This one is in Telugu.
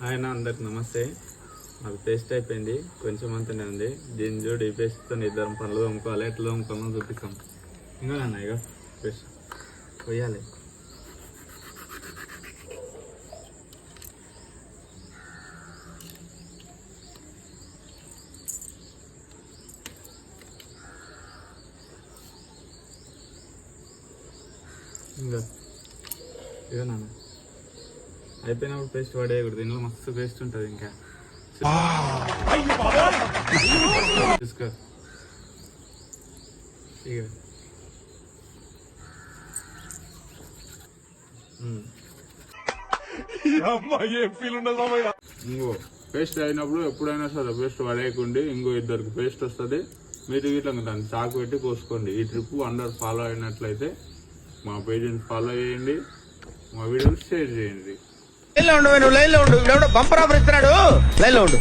ఆయన అందరికి నమస్తే. అది పేస్ట్ అయిపోయింది, కొంచెం అంతనే ఉంది. దీన్ని చూడు, ఈ పేస్ట్తో ఇద్దరం పనులు తోముకోవాలి. ఎట్లా తోముకోవాలో చూపిస్తాం. ఇంకా అన్న ఇక పేస్ట్ పోయాలి. ఇంకా ఇక నాన్న అయిపోయినప్పుడు పేస్ట్ పడేయకూడదు. దీనిలో మస్తు పేస్ట్ ఉంటుంది. ఇంకా తీసుకో ఇక ఇంకో పేస్ట్ అయినప్పుడు ఎప్పుడైనా సరే పేస్ట్ పడేయకండి. ఇంకో ఇద్దరికి పేస్ట్ వస్తుంది. మీరు ఇట్లా దాన్ని చాకు పెట్టి కోసుకోండి. ఈ ట్రిప్ అందరు ఫాలో అయినట్లయితే మా పేజీని ఫాలో చేయండి, మా వీడియోలు షేర్ చేయండి. లైన్ లో ఉండు, బంపర్ ఆఫర్ ఇస్తున్నాడు, లైన్ లో ఉండు.